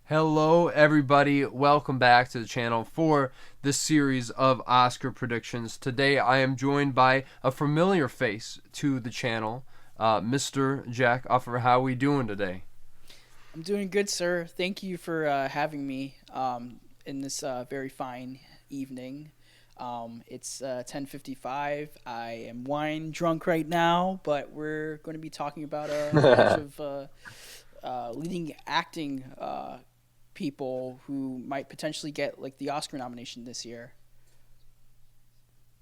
Hello, everybody. Welcome back to the channel for this series of Oscar predictions. Today, I am joined by a familiar face to the channel, Mr. Jack Uffer. How are we doing today? I'm doing good, sir. Thank you for having me in this very fine evening. It's 10:55. I am wine drunk right now, but we're going to be talking about a bunch of leading acting people who might potentially get like the Oscar nomination this year.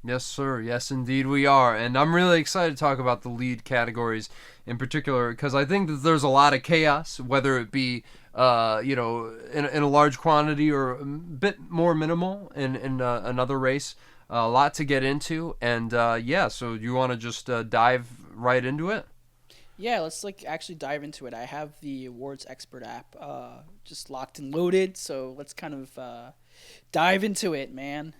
Yes, sir. Yes, indeed, we are. And I'm really excited to talk about the lead categories in particular because I think that there's a lot of chaos, whether it be, in a large quantity or a bit more minimal in another race. A lot to get into. And yeah, so you want to just dive right into it? Yeah, let's like actually dive into it. I have the awards expert app just locked and loaded, so let's kind of dive into it, man.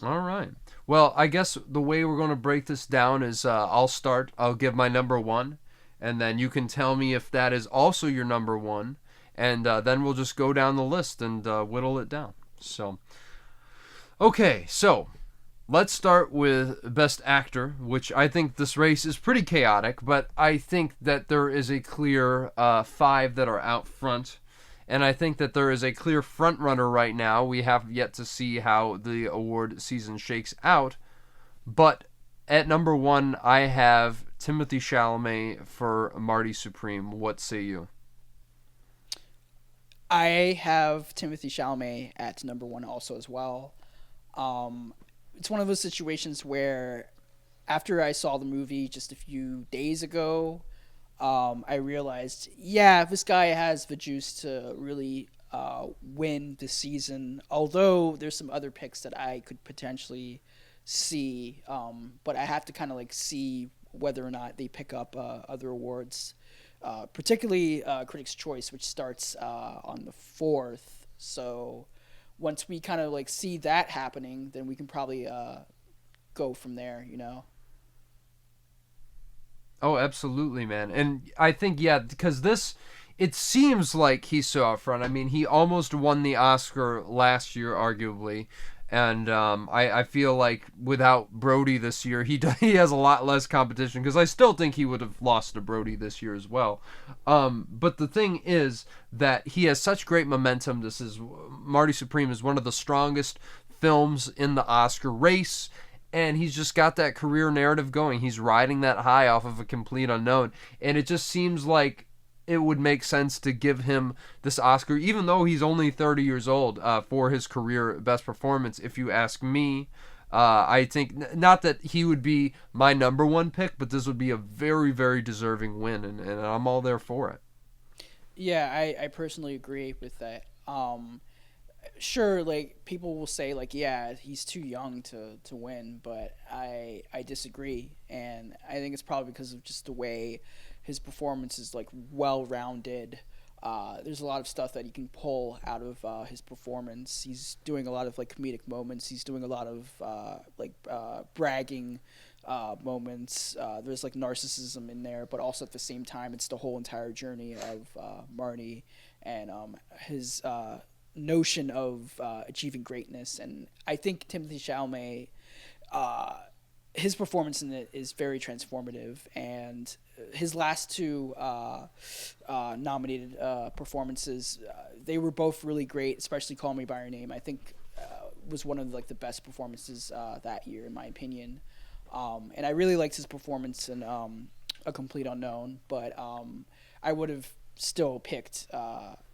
All right. Well, I guess the way we're going to break this down is I'll start. I'll give my number one, and then you can tell me if that is also your number one, and then we'll just go down the list and whittle it down. So let's start with Best Actor, which I think this race is pretty chaotic, but I think that there is a clear five that are out front. And I think that there is a clear front runner right now. We have yet to see how the award season shakes out. But at number one, I have Timothy Chalamet for Marty Supreme. What say you? I have Timothy Chalamet at number one also as well. Um, it's one of those situations where after I saw the movie just a few days ago, I realized, yeah, this guy has the juice to really win this season. Although there's some other picks that I could potentially see, but I have to kind of like see whether or not they pick up other awards, particularly Critics' Choice, which starts on the 4th. So once we kind of like see that happening, then we can probably go from there. Oh, absolutely, man. And I think, yeah, because it seems like he's so out front. I mean, he almost won the Oscar last year, arguably. And I feel like without Brody this year, he has a lot less competition because I still think he would have lost to Brody this year as well. But the thing is that he has such great momentum. Marty Supreme is one of the strongest films in the Oscar race, and he's just got that career narrative going. He's riding that high off of a complete unknown, and it just seems like it would make sense to give him this Oscar, even though he's only 30 years old, for his career best performance. If you ask me, I think not that he would be my number one pick, but this would be a very, very deserving win, and I'm all there for it. Yeah, I personally agree with that. Sure, like people will say like, yeah, he's too young to win, but I disagree, and I think it's probably because of just the way his performance is like well rounded. There's a lot of stuff that he can pull out of his performance. He's doing a lot of like comedic moments. He's doing a lot of bragging moments. There's like narcissism in there, but also at the same time, it's the whole entire journey of Marty and his notion of achieving greatness. And I think Timothy Chalamet, uh, his performance in it is very transformative, and his last two nominated performances, they were both really great. Especially "Call Me by Your Name," I think was one of like the best performances that year, in my opinion. And I really liked his performance in "A Complete Unknown," but I would have still picked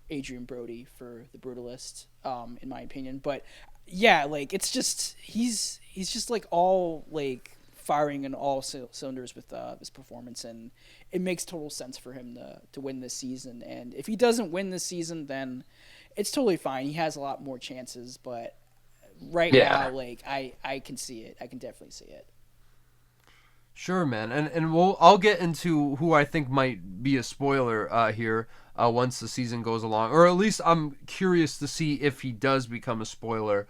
Adrian Brody for The Brutalist, in my opinion. But yeah, like it's just he's just like all like firing in all cylinders with his performance, and it makes total sense for him to win this season. And if he doesn't win this season, then it's totally fine. He has a lot more chances, but right now, Yeah. like I can see it. I can definitely see it. Sure, man, and I'll get into who I think might be a spoiler here once the season goes along, or at least I'm curious to see if he does become a spoiler,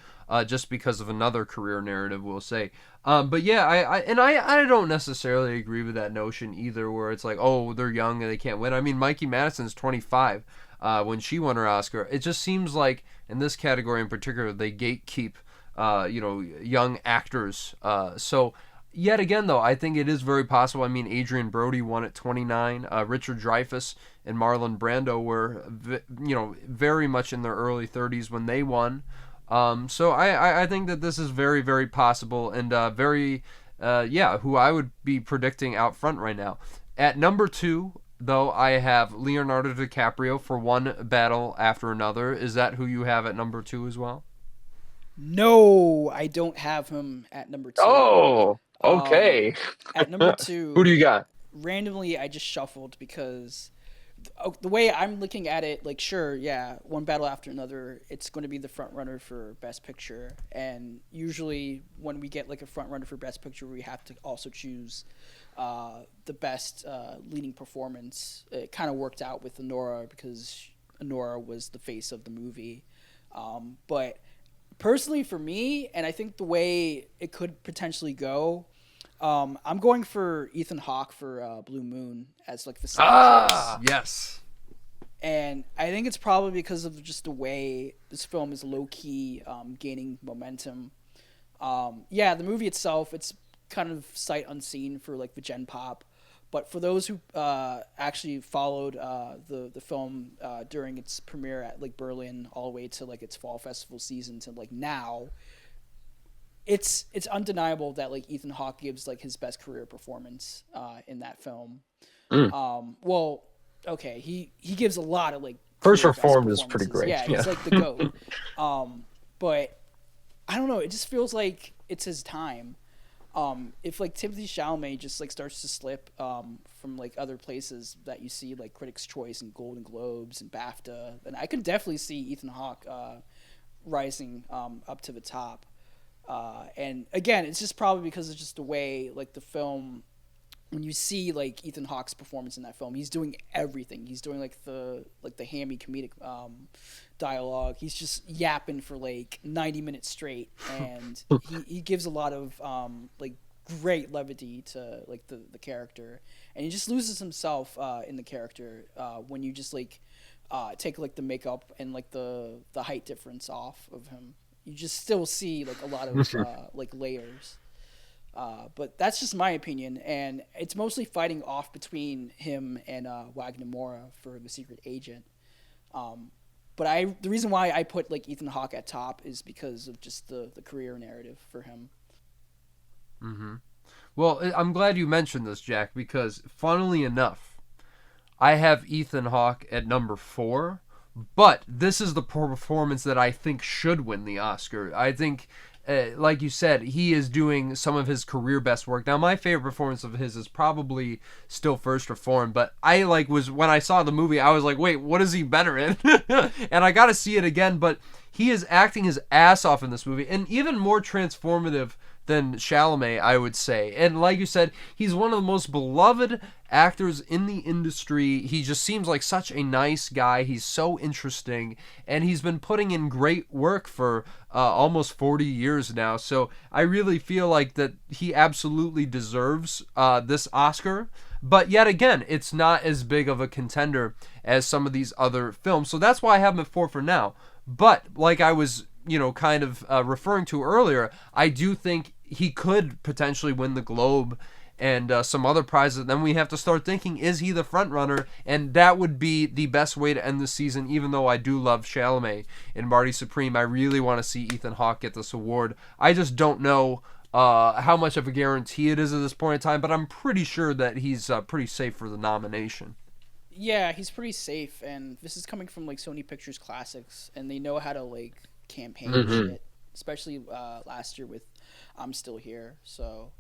just because of another career narrative, we'll say. But yeah, I don't necessarily agree with that notion either, where it's like, oh, they're young and they can't win. I mean, Mikey Madison's 25. when she won her Oscar. It just seems like in this category in particular, they gatekeep, young actors. So yet again, though, I think it is very possible. I mean, Adrian Brody won at 29. Richard Dreyfuss and Marlon Brando were, very much in their early 30s when they won. So I think that this is very, very possible and who I would be predicting out front right now. At number 2, though, I have Leonardo DiCaprio for One Battle After Another. Is that who you have at number 2 as well? No, I don't have him at number two. Oh, Um, okay. at number Who do two, you got? randomly, I just shuffled because the way I'm looking at it, like, sure, yeah, One Battle After Another, it's going to be the front runner for Best Picture. And usually, when we get like a front runner for Best Picture, we have to also choose the best leading performance. It kind of worked out with Honora because Honora was the face of the movie. But personally, for me, and I think the way it could potentially go, I'm going for Ethan Hawke for Blue Moon as like the second choice. Yes. And I think it's probably because of just the way this film is low key gaining momentum. The movie itself, it's kind of sight unseen for like the Gen Pop, but for those who actually followed the film during its premiere at like Berlin all the way to like its fall festival season to like now, it's undeniable that like Ethan Hawke gives like his best career performance in that film. Well, okay, he gives a lot of like First career best Reformed is pretty performances. great. Yeah, he's like the GOAT. But I don't know, it just feels like it's his time. If like Timothy Chalamet just like starts to slip from like other places that you see like Critics' Choice and Golden Globes and BAFTA, then I could definitely see Ethan Hawke rising up to the top. And again, it's just probably because it's just the way like the film, when you see like Ethan Hawke's performance in that film, he's doing everything. He's doing like the hammy comedic dialogue. He's just yapping for like 90 minutes straight, and he gives a lot of like great levity to like the character, and he just loses himself in the character when you just like take like the makeup and like the height difference off of him. You just still see like a lot of like layers. But that's just my opinion, and it's mostly fighting off between him and Wagner Moura for The Secret Agent. But the reason why I put like Ethan Hawke at top is because of just the career narrative for him. Mm-hmm. Well, I'm glad you mentioned this, Jack, because funnily enough, I have Ethan Hawke at number 4, but this is the performance that I think should win the Oscar. I think, like you said, he is doing some of his career best work. Now, my favorite performance of his is probably still First Reformed, but when I saw the movie, I was like, wait, what is he better in? And I got to see it again, but he is acting his ass off in this movie, and even more transformative than Chalamet, I would say. And like you said, he's one of the most beloved actors in the industry. He just seems like such a nice guy. He's so interesting, and he's been putting in great work for almost 40 years now. So I really feel like that he absolutely deserves this Oscar. But yet again, it's not as big of a contender as some of these other films. So that's why I have him at 4 for now. But like I was kind of referring to earlier, I do think he could potentially win the Globe and some other prizes. Then we have to start thinking, is he the front runner? And that would be the best way to end the season. Even though I do love Chalamet and Marty Supreme, I really want to see Ethan Hawke get this award. I just don't know how much of a guarantee it is at this point in time, but I'm pretty sure that he's pretty safe for the nomination. Yeah, he's pretty safe, and this is coming from like Sony Pictures Classics, and they know how to like campaign shit, especially last year with I'm Still Here. So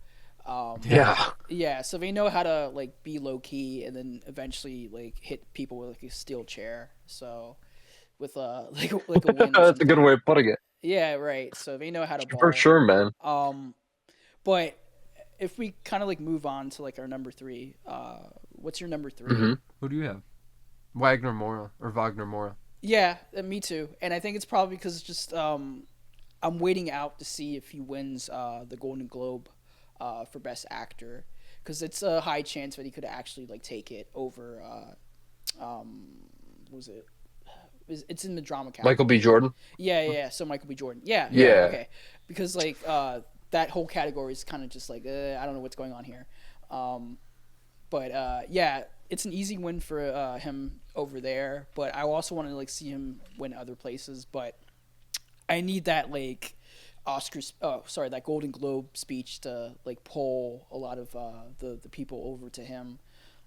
so they know how to like be low key and then eventually like hit people with like a steel chair. So with like a win or That's a good something. way of putting it. Yeah, right. So they know how to ball. For sure, man. But if we kind of like move on to like our number 3, what's your number 3? Mm-hmm. Who do you have? Wagner Moura. Yeah, me too. And I think it's probably because just I'm waiting out to see if he wins the Golden Globe for Best Actor, because it's a high chance that he could actually like take it over. What was it? it's in the drama Michael B. category. Jordan. Yeah, yeah, yeah. So Michael B. Jordan. Yeah, yeah. Yeah. Okay, because like that whole category is kind of just like I don't know what's going on here. Um, but yeah, it's an easy win for him over there. But I also want to like see him win other places. But I need that like Oscars. Oh, sorry, that Golden Globe speech to like pull a lot of the people over to him.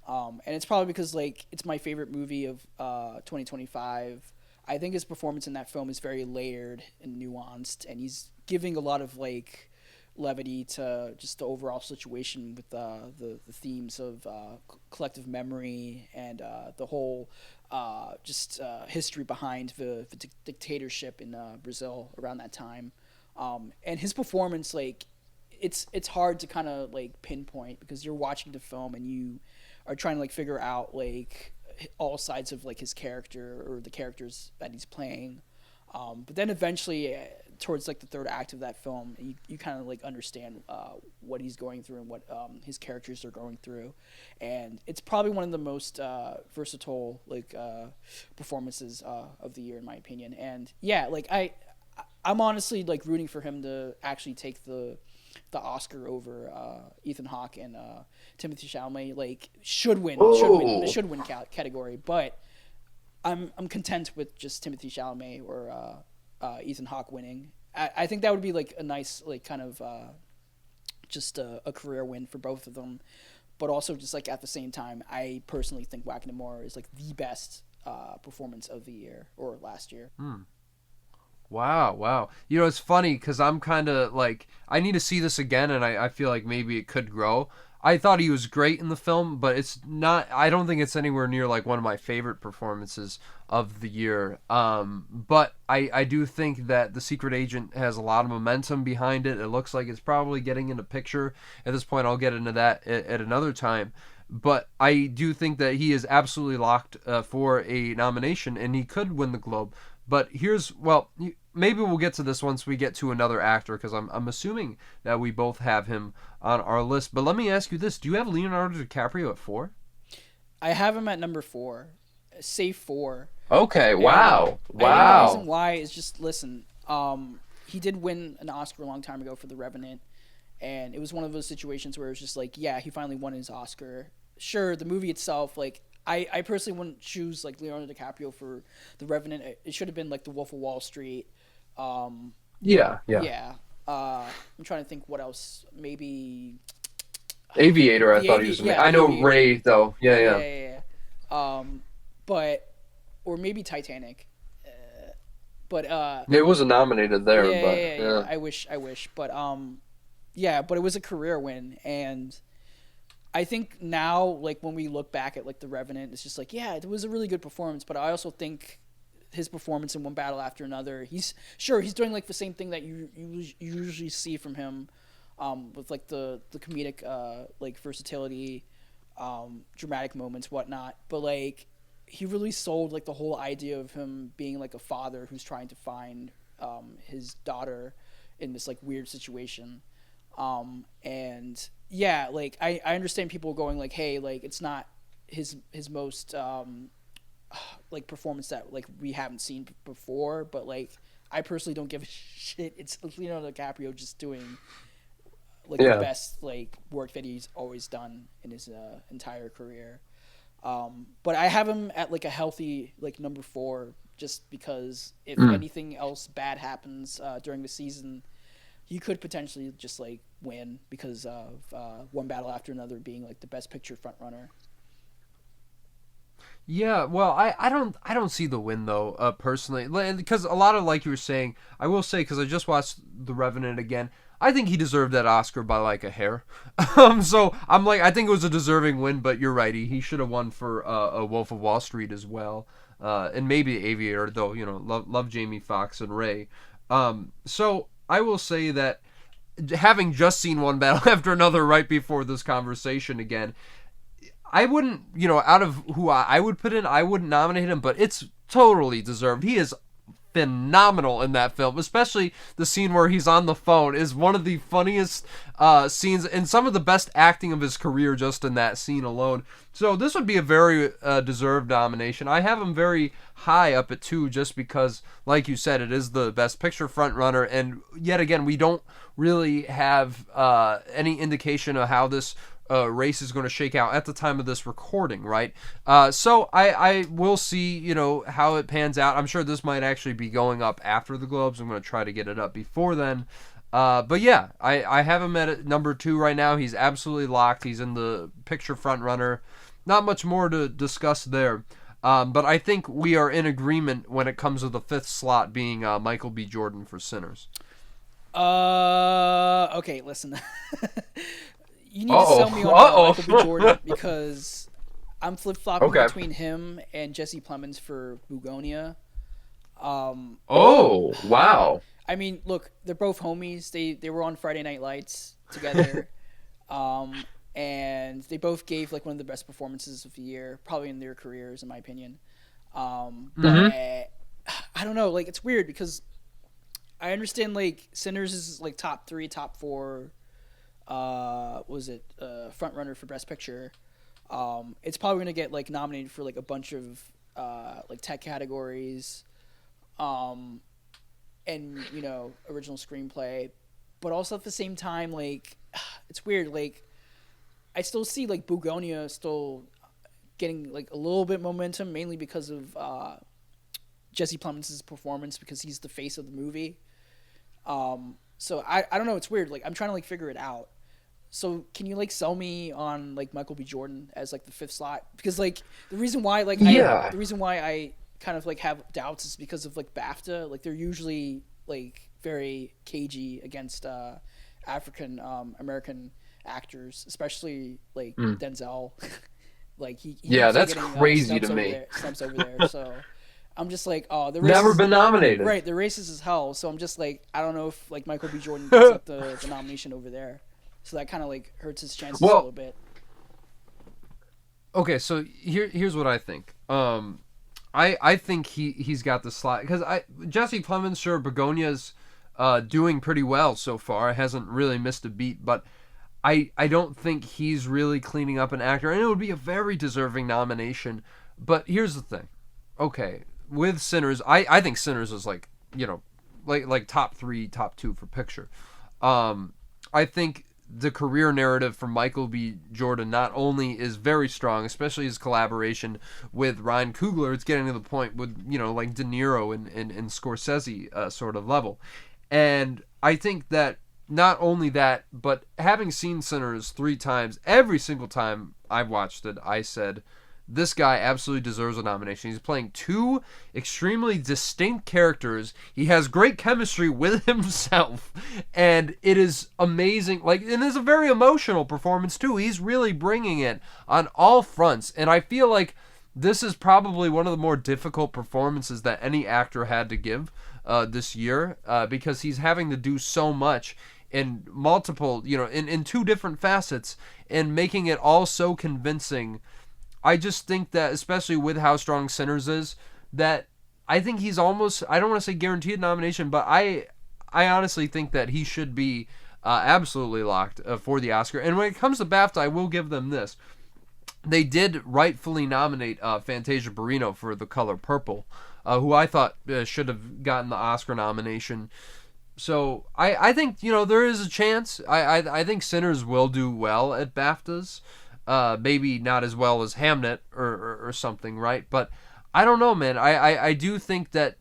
And it's probably because like it's my favorite movie of 2025. I think his performance in that film is very layered and nuanced, and he's giving a lot of like levity to just the overall situation with the themes of collective memory and the whole history behind the dictatorship in Brazil around that time. And his performance, like, it's hard to kind of like pinpoint because you're watching the film and you are trying to like figure out like all sides of like his character or the characters that he's playing. But then eventually, towards like the third act of that film, you kind of like understand what he's going through and what his characters are going through, and it's probably one of the most versatile like performances of the year in my opinion. And yeah, like I'm honestly like rooting for him to actually take the Oscar over Ethan Hawke and Timothy Chalamet. Like should win the should win category, but I'm content with just Timothy Chalamet or Ethan Hawke winning. I think that would be like a nice like kind of just a career win for both of them, but also just like at the same time, I personally think Wacknamore is like the best performance of the year or last year. Wow, wow. You know, it's funny because I'm kind of like, I need to see this again, and I feel like maybe it could grow. I thought he was great in the film, but it's not, I don't think it's anywhere near like one of my favorite performances of the year. But I do think that The Secret Agent has a lot of momentum behind it. It looks like it's probably getting into picture. At this point, I'll get into that at another time. But I do think that he is absolutely locked for a nomination, and he could win the Globe. But maybe we'll get to this once we get to another actor, because I'm assuming that we both have him on our list. But let me ask you this: do you have Leonardo DiCaprio at 4? I have him at number 4, safe 4. Okay. Wow. I think the reason why is just listen. He did win an Oscar a long time ago for The Revenant, and it was one of those situations where it was just like, yeah, he finally won his Oscar. Sure, the movie itself, like. I personally wouldn't choose like Leonardo DiCaprio for The Revenant. It should have been like The Wolf of Wall Street. Yeah. I'm trying to think what else. Maybe Aviator. I thought he was. I know Aviator. Ray though. Yeah. But or maybe Titanic. But It wasn't nominated there, yeah. I wish. But yeah. But it was a career win, and I think now, like when we look back at like The Revenant, it's just like, yeah, it was a really good performance. But I also think his performance in One Battle After Another, he's doing like the same thing that you usually see from him, with like the comedic like versatility, dramatic moments, whatnot. But like he really sold like the whole idea of him being like a father who's trying to find his daughter in this like weird situation. And yeah, like I understand people going like, hey, like it's not his most like performance that like we haven't seen before, but like I personally don't give a shit. It's Leonardo DiCaprio just doing like the best like work that he's always done in his entire career. But I have him at like a healthy like number 4, just because if anything else bad happens during the season, he could potentially just like win because of One Battle After Another being like the best picture frontrunner. Yeah, well, I don't see the win though, personally, because a lot of like you were saying, I will say because I just watched The Revenant again. I think he deserved that Oscar by like a hair. So I'm like, I think it was a deserving win, but you're right, he should have won for a Wolf of Wall Street as well, and maybe Aviator, though. You know, love Jamie Foxx and Ray. So I will say that having just seen One Battle After Another right before this conversation again, I wouldn't, out of who I would put in, I wouldn't nominate him, but it's totally deserved. He is phenomenal in that film, especially the scene where he's on the phone is one of the funniest scenes and some of the best acting of his career just in that scene alone. So this would be a very deserved nomination. I have him very high up at 2 just because, like you said, it is the Best Picture frontrunner, and yet again, we don't really have any indication of how this race is going to shake out at the time of this recording, right? So I will see, how it pans out. I'm sure this might actually be going up after the Globes. I'm going to try to get it up before then. But yeah, I have him at number 2 right now. He's absolutely locked. He's in the picture front runner. Not much more to discuss there. But I think we are in agreement when it comes to the 5th slot being Michael B. Jordan for Sinners. Okay, listen. You need to sell me on Michael B. Jordan because I'm flip-flopping between him and Jesse Plemons for Bugonia. Wow. I mean, look, they're both homies. They were on Friday Night Lights together. And they both gave like one of the best performances of the year, probably in their careers, in my opinion. But I don't know, like it's weird because I understand like Sinners is like top 3, top 4. Front runner for Best Picture. It's probably gonna get like nominated for like a bunch of like tech categories, and original screenplay, but also at the same time like it's weird. Like I still see like Bugonia still getting like a little bit momentum, mainly because of Jesse Plemons' performance because he's the face of the movie. So I don't know. It's weird. Like I'm trying to like figure it out. So can you like sell me on like Michael B. Jordan as like the 5th slot? Because like the reason why I kind of like have doubts is because of like BAFTA. Like they're usually like very cagey against African American actors, especially like Denzel. Like he that's getting, crazy to me. Snubs over there. So I'm just like, the race never been nominated. Right, the racist as hell. So I'm just like, I don't know if like Michael B. Jordan gets like the nomination over there. So that kind of like hurts his chances a little bit. Okay, so here's what I think. I think he's got the slot because Jesse Plemons, sure, Begonia's doing pretty well so far. Hasn't really missed a beat, but I don't think he's really cleaning up an actor, and it would be a very deserving nomination. But here's the thing. Okay, with Sinners, I think Sinners is like like top 3, top 2 for picture. I think the career narrative for Michael B. Jordan not only is very strong, especially his collaboration with Ryan Coogler, it's getting to the point with, like De Niro and Scorsese sort of level. And I think that not only that, but having seen Sinners 3 times, every single time I've watched it, I said, this guy absolutely deserves a nomination. He's playing 2 extremely distinct characters. He has great chemistry with himself, and it is amazing. And it's a very emotional performance too. He's really bringing it on all fronts, and I feel like this is probably one of the more difficult performances that any actor had to give this year, because he's having to do so much in multiple, in 2 different facets, and making it all so convincing. I just think that, especially with how strong Sinners is, that I think he's almost, I don't want to say guaranteed nomination, but I honestly think that he should be absolutely locked for the Oscar. And when it comes to BAFTA, I will give them this. They did rightfully nominate Fantasia Barrino for The Color Purple, who I thought should have gotten the Oscar nomination. So I think, there is a chance. I think Sinners will do well at BAFTAs. Maybe not as well as Hamnet or something, right? But I don't know, man. I do think that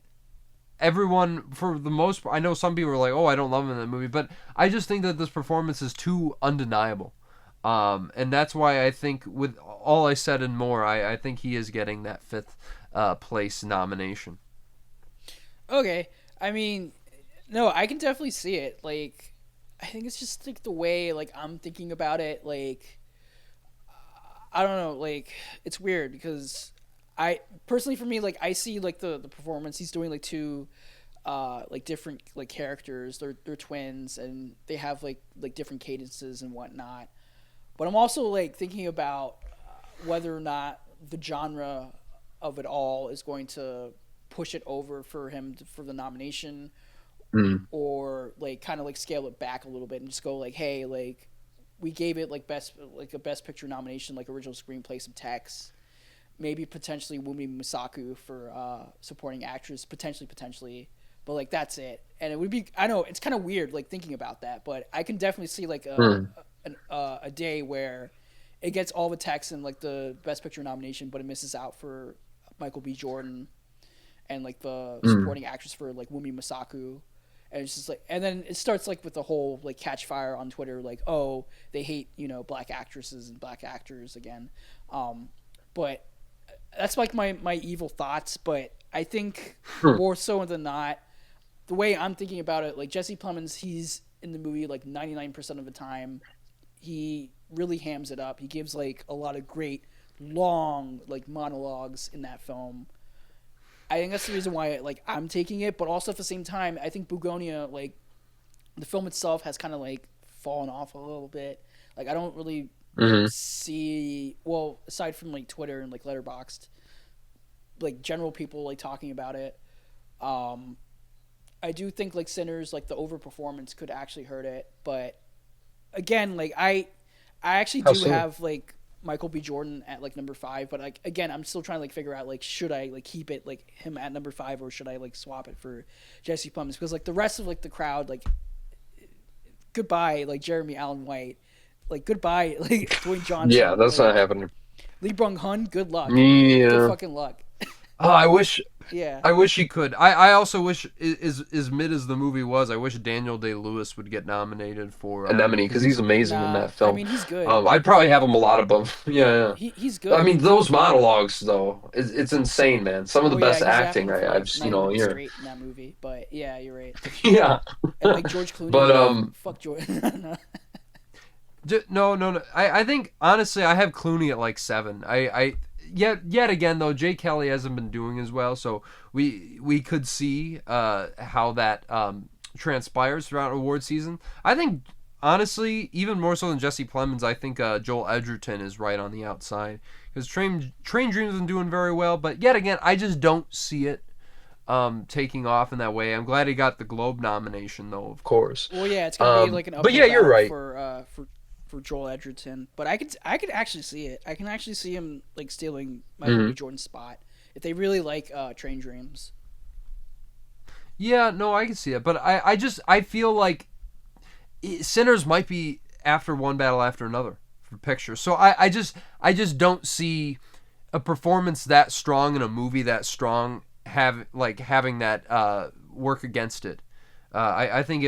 everyone, for the most part, I know some people are like, oh, I don't love him in that movie, but I just think that this performance is too undeniable. And that's why I think, with all I said and more, I think he is getting that 5th place nomination. Okay. I mean, no, I can definitely see it. Like, I think it's just like the way like I'm thinking about it, like I don't know, like it's weird because I personally, for me, like I see like the performance he's doing, like 2 like different like characters. They're twins and they have like different cadences and whatnot. But I'm also like thinking about whether or not the genre of it all is going to push it over for him for the nomination, Mm. or like kind of like scale it back a little bit and just go like, hey, like we gave it like a best picture nomination, like original screenplay, some text, maybe potentially Wumi Masaku for supporting actress, potentially, but like that's it. And it would be, I know it's kind of weird like thinking about that, but I can definitely see like a day where it gets all the text and like the best picture nomination, but it misses out for Michael B. Jordan and like the supporting actress for like Wumi Masaku. And it's just like, and then it starts like with the whole like catch fire on Twitter, like, oh, they hate, black actresses and black actors again. But that's like my evil thoughts. But I think more so than not, the way I'm thinking about it, like Jesse Plemons, he's in the movie like 99% of the time. He really hams it up. He gives like a lot of great long like monologues in that film. I think that's the reason why like I'm taking it, but also at the same time, I think Bugonia, like the film itself, has kind of like fallen off a little bit. Like I don't really see, well, aside from like Twitter and like Letterboxd, like general people like talking about it. I do think like Sinners, like the overperformance could actually hurt it, but again, like I actually do have like Michael B. Jordan at like number 5, but like again, I'm still trying to like figure out like should I like keep it like him at number 5 or should I like swap it for Jesse Plemons, because like the rest of like the crowd, like goodbye like Jeremy Allen White, like goodbye like Dwayne Johnson. Yeah, that's like, not happening. Lee Brung Hun, good luck. Yeah. Good fucking luck. Oh, I wish he could. I also wish, as mid as the movie was, I wish Daniel Day-Lewis would get nominated for Anemone, because he's amazing in that film. I mean, he's good. I'd probably have him a lot above. Yeah. He's good. I mean, those monologues though, it's insane, man. Some of the best acting I've seen all year. Straight in that movie, but yeah, you're right. Yeah. And like George Clooney. But fuck George. No. I think honestly, I have Clooney at like 7. Yet again though, Jay Kelly hasn't been doing as well, so we could see how that transpires throughout award season. I think honestly, even more so than Jesse Plemons, I think Joel Edgerton is right on the outside, because Train Dreams been doing very well, but yet again, I just don't see it taking off in that way. I'm glad he got the Globe nomination though, of course. Well, yeah, it's gonna be like an but yeah, you're right. For Joel Edgerton, but I could actually see it. I can actually see him like stealing Michael B. Jordan's spot if they really like Train Dreams. Yeah, no, I can see it, but I feel like Sinners might be after one battle after another for picture. So I just don't see a performance that strong in a movie that strong having that work against it. I think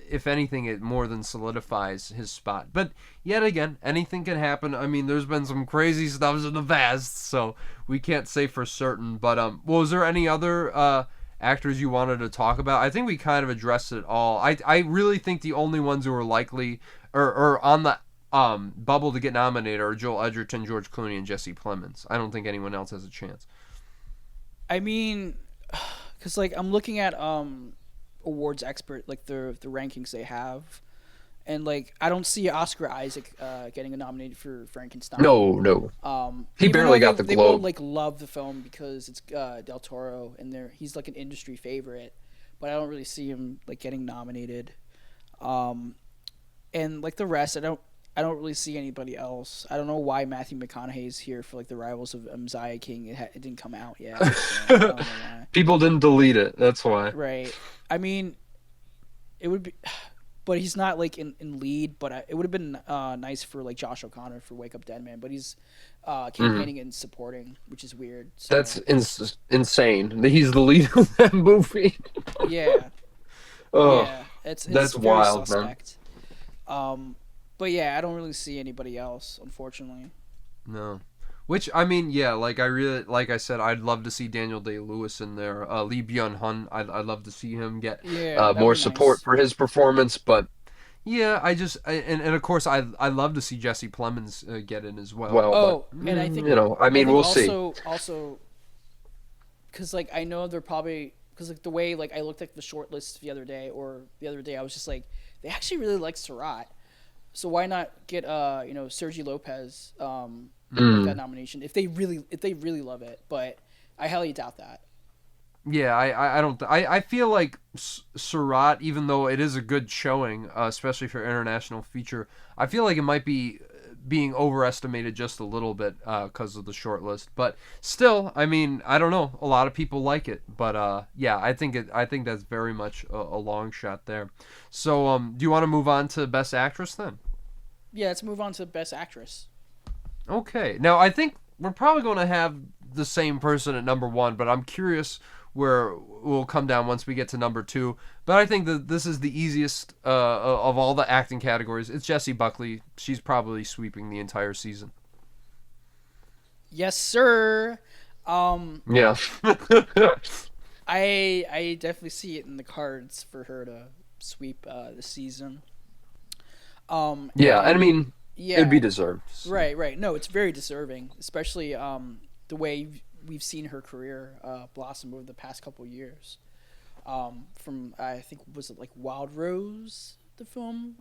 if anything, it more than solidifies his spot. But yet again, anything can happen. I mean, there's been some crazy stuff in the past, so we can't say for certain. But was there any other actors you wanted to talk about? I think we kind of addressed it all. I really think the only ones who are likely or on the bubble to get nominated are Joel Edgerton, George Clooney, and Jesse Plemons. I don't think anyone else has a chance. I mean, because like I'm looking at awards expert, like the rankings they have, and like I don't see Oscar Isaac getting nominated for Frankenstein. No. He barely got the Globe. They will like love the film because it's Del Toro, and he's like an industry favorite, but I don't really see him like getting nominated. And like the rest, I don't really see anybody else. I don't know why Matthew McConaughey's here for like the Rivals of Messiah King. It didn't come out yet. So I don't know why. People didn't delete it. That's why. Right. I mean, it would be, but he's not like in lead. But it would have been nice for like Josh O'Connor for Wake Up Dead Man. But he's campaigning and supporting, which is weird. So. That's insane. He's the lead of that movie. Yeah. Oh, yeah. It's that's very wild, suspect. Man. But yeah, I don't really see anybody else, unfortunately. No. Which, I mean, yeah, like I said, I'd love to see Daniel Day-Lewis in there. Lee Byung-hun, I'd love to see him get more support for his performance, but... Yeah, and of course, I love to see Jesse Plemons get in as well. And I think... we'll see. Also, because, like, I know they're probably... Because, like, the way, like, I looked at the short list the other day, I was just like, they actually really like Surratt. So why not get Sergi Lopez that nomination if they really love it? But I highly doubt that. Yeah, I don't. I feel like Surat, even though it is a good showing, especially for international feature, I feel like it might be being overestimated just a little bit because of the short list. But still, I mean, I don't know. A lot of people like it, but yeah, I think it. I think that's very much a long shot there. So, do you want to move on to Best Actress then? Yeah, let's move on to Best Actress. Okay. Now, I think we're probably going to have the same person at number one, but I'm curious where we'll come down once we get to number two. But I think that this is the easiest of all the acting categories. It's Jessie Buckley. She's probably sweeping the entire season. Yes, sir. Yeah. I definitely see it in the cards for her to sweep the season. Yeah, I And mean, it'd yeah, be deserved. right, right. No, it's very deserving, especially the way we've seen her career blossom over the past couple years. From I think was it like Wild Rose, the film.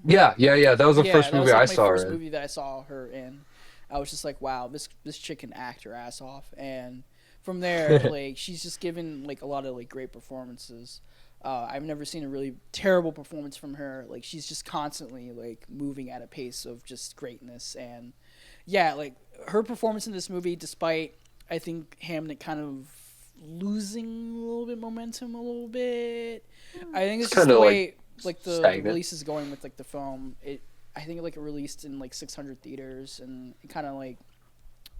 Yeah. That was the Yeah, first that movie was like I my saw her first in. movie that I saw her in. I was just like, wow, this chick can act her ass off, and from there, like she's just given like a lot of like great performances. I've never seen a really terrible performance from her. Like she's just constantly like moving at a pace of just greatness, and yeah, like her performance in this movie, despite I think Hamnet kind of losing a little bit momentum a little bit. I think It's it's just kind the of like way like the stagnant. release is going with like the film. I think it like released in like 600 theaters and it kind of like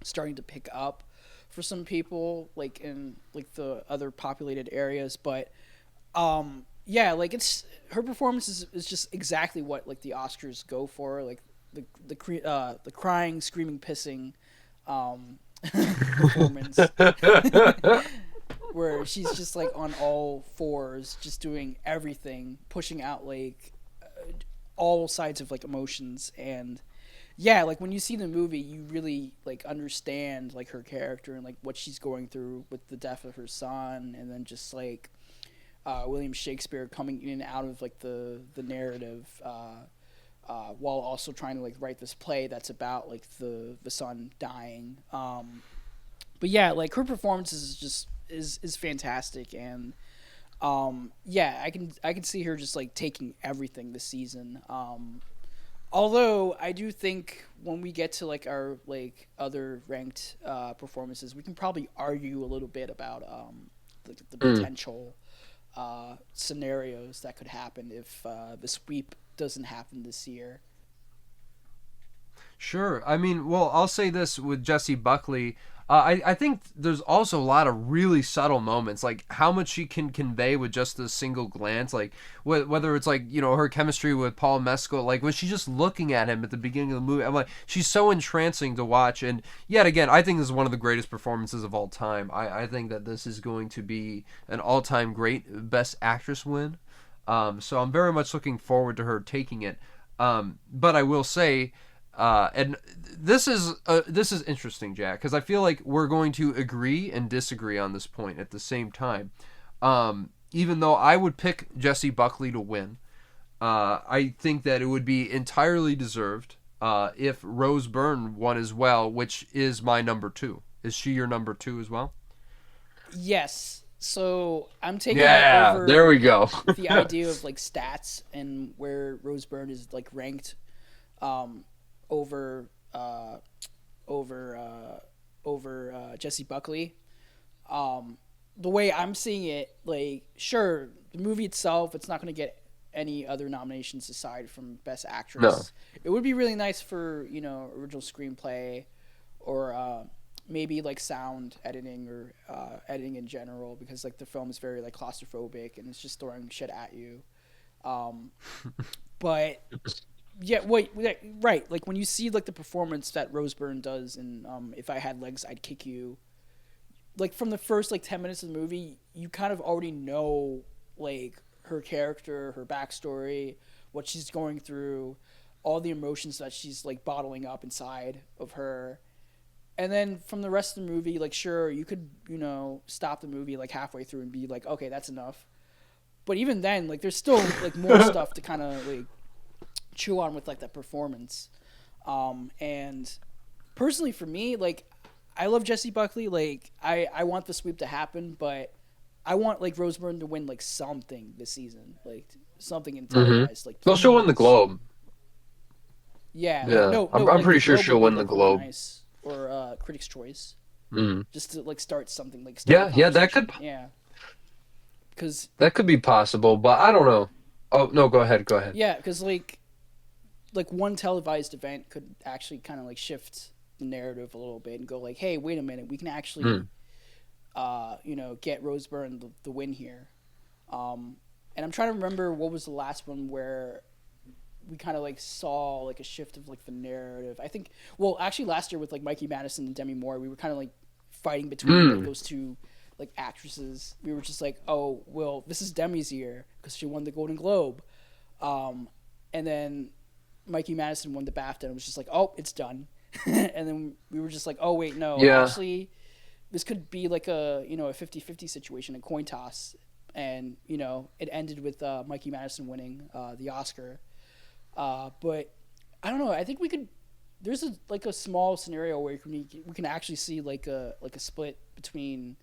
starting to pick up for some people like in like the other populated areas, but yeah, like it's her performance is just exactly what like the Oscars go for, like the crying, screaming, pissing um performance where she's just like on all fours, just doing everything, pushing out like all sides of like emotions. And yeah, like when you see the movie, you really like understand like her character and like what she's going through with the death of her son, and then just like William Shakespeare coming in and out of like the narrative, while also trying to like write this play that's about like the son dying. But yeah, like her performance is just is fantastic, and yeah, I can see her just like taking everything this season. Although I do think when we get to like our like other ranked performances, we can probably argue a little bit about the Mm. potential scenarios that could happen if the sweep doesn't happen this year. Sure. I mean, well, I'll say this with Jessie Buckley. I think there's also a lot of really subtle moments, like how much she can convey with just a single glance, like whether it's like her chemistry with Paul Mescal, like when she's just looking at him at the beginning of the movie, I'm like she's so entrancing to watch, and yet again, I think this is one of the greatest performances of all time. I think that this is going to be an all-time great Best Actress win, so I'm very much looking forward to her taking it. But I will say. And this is interesting, Jack, because I feel like we're going to agree and disagree on this point at the same time. Even though I would pick Jessie Buckley to win, I think that it would be entirely deserved if Rose Byrne won as well, which is my number two. Is she your number two as well? Yes. So I'm taking that Yeah, there over we go. the idea of like stats and where Rose Byrne is like ranked um, over uh, over Jessie Buckley. The way I'm seeing it, like sure, the movie itself, it's not going to get any other nominations aside from Best No. Actress. It would be really nice for original screenplay or maybe like sound editing or editing in general, because like the film is very like claustrophobic and it's just throwing shit at you. Um, but yeah, right. Like when you see like the performance that Rose Byrne does in "If I Had Legs, I'd Kick You," like from the first like 10 minutes of the movie, you kind of already know like her character, her backstory, what she's going through, all the emotions that she's like bottling up inside of her. And then from the rest of the movie, like sure, you could stop the movie like halfway through and be like, okay, that's enough. But even then, like there's still like more stuff to kind of like chew on with like that performance. And personally for me, like I love Jessie Buckley. Like I want the sweep to happen, but I want like Rose Byrne to win like something this season, like something in Mm-hmm. televised, like Well, she'll win the please. Globe. Yeah, like Yeah, no, I'm like the pretty sure Globe would she'll be win the like really Globe. nice, or Critics' Choice, Mm. just to like start something, like start a Yeah, that conversation. could Yeah, because be possible, but I don't know. Oh no, go ahead, go ahead. yeah, because like one televised event could actually kind of like shift the narrative a little bit and go like, hey, wait a minute, we can actually, Mm. get Rose Byrne the win here. Um, and I'm trying to remember what was the last one where we kind of like saw like a shift of like the narrative. I think, well, actually last year with like Mikey Madison and Demi Moore, we were kind of like fighting between like Mm. those two like actresses. We were just like, oh, well, this is Demi's year because she won the Golden Globe. Um, and then Mikey Madison won the BAFTA and it was just like, oh, it's done. And then we were just like, oh, wait, no, Yeah, actually, this could be like a, a 50-50 situation, a coin toss. And, it ended with Mikey Madison winning the Oscar. But I don't know. I think we could. There's a small scenario where we can actually see like a split between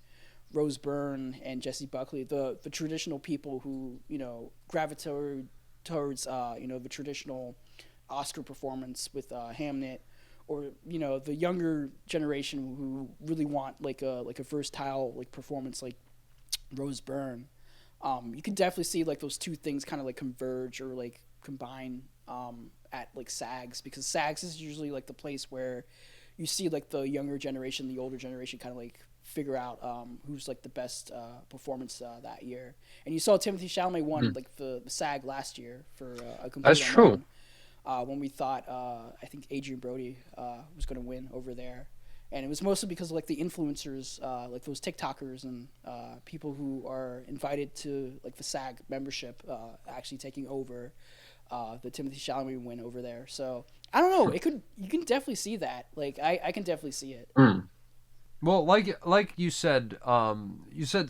Rose Byrne and Jessie Buckley, the traditional people who gravitate towards the traditional Oscar performance with Hamnet, or the younger generation who really want like a versatile like performance like Rose Byrne. You can definitely see like those two things kind of like converge or like combine at like SAGs, because SAGs is usually like the place where you see like the younger generation, the older generation kind of like figure out who's like the best performance that year. And you saw Timothy Chalamet won Mm. like the SAG last year for A that's Complete true. Unknown, when we thought I think Adrian Brody was going to win over there. And it was mostly because of like the influencers, like those TikTokers and people who are invited to like the SAG membership, actually taking over the Timothy Chalamet win over there. So I don't know. You can definitely see that. Like I can definitely see it. Mm. Well, like you said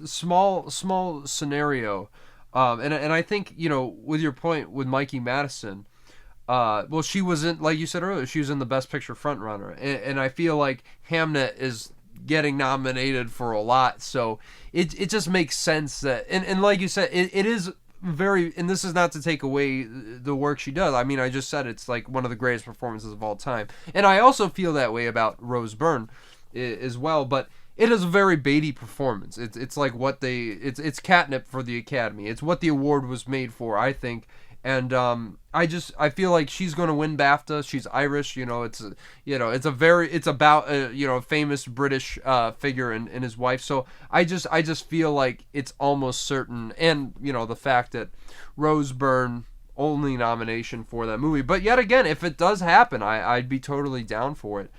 small scenario, and I think with your point with Mikey Madison, well, she wasn't, like you said earlier, she was in the Best Picture frontrunner, and I feel like Hamnet is getting nominated for a lot, so it just makes sense that, and like you said, it is very, and this is not to take away the work she does. I mean, I just said it's like one of the greatest performances of all time, and I also feel that way about Rose Byrne as well, but it is a very Beatty performance. It's like it's catnip for the Academy. It's what the award was made for, I think. And I feel like she's going to win BAFTA. She's Irish, it's about a famous British figure and his wife. So I just feel like it's almost certain, and the fact that Rose Byrne only nomination for that movie. But yet again, if it does happen, I'd be totally down for it.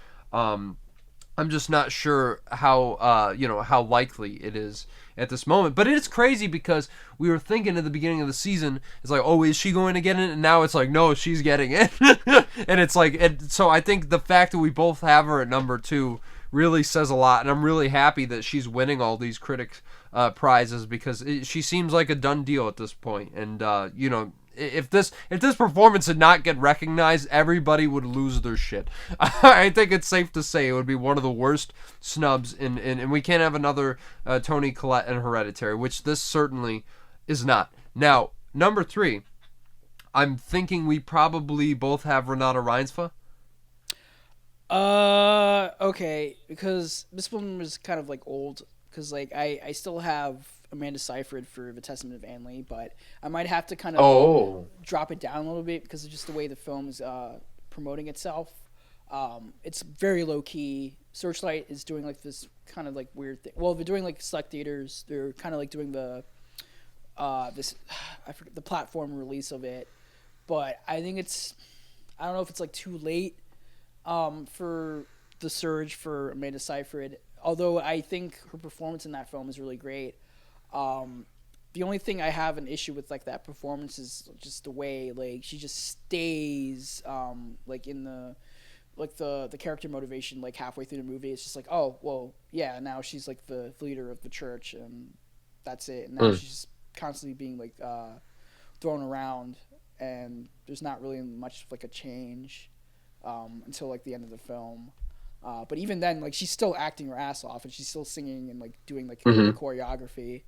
I'm just not sure how likely it is at this moment. But it is crazy because we were thinking at the beginning of the season, it's like, oh, is she going to get it? And now it's like, no, she's getting it. And it's like, so I think the fact that we both have her at number 2 really says a lot. And I'm really happy that she's winning all these critics prizes, because she seems like a done deal at this point. And if this performance did not get recognized, everybody would lose their shit. I think it's safe to say it would be one of the worst snubs and we can't have another Toni Collette in Hereditary, which this certainly is not. Now, number 3, I'm thinking we probably both have Renata Reinsve. Okay, because this one was kind of like old, because like I still have Amanda Seyfried for The Testament of Anne Lee, but I might have to kind of Oh. drop it down a little bit because of just the way the film is promoting itself. It's very low key. Searchlight is doing like this kind of like weird thing. Well, they're doing like select theaters. They're kind of like doing the this I forget the platform release of it, but I think I don't know if it's like too late for the surge for Amanda Seyfried. Although I think her performance in that film is really great. The only thing I have an issue with like that performance is just the way like she just stays like in the character motivation like halfway through the movie. It's just like, oh well, yeah, now she's like the leader of the church and that's it. And now she's just constantly being like thrown around, and there's not really much like a change until like the end of the film. But even then, like she's still acting her ass off, and she's still singing and like doing like the choreography.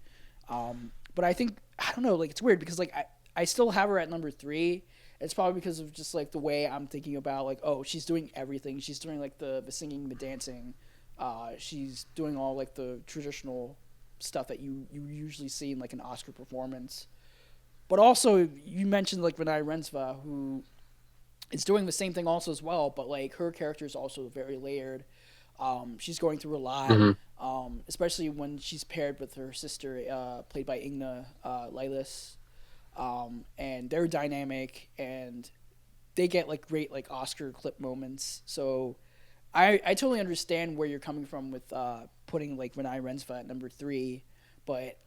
But I don't know, like it's weird because like I still have her at number three. It's probably because of just like the way I'm thinking about like, oh, she's doing everything. She's doing like the singing, the dancing. She's doing all like the traditional stuff that you usually see in like an Oscar performance. But also, you mentioned like Renai Rensva, who is doing the same thing also as well. But like her character is also very layered. She's going through a lot, Hmm. especially when she's paired with her sister, played by Igna Lilis, and they're dynamic and they get like great like Oscar clip moments. So I totally understand where you're coming from with putting like Renai Rensva at number three, but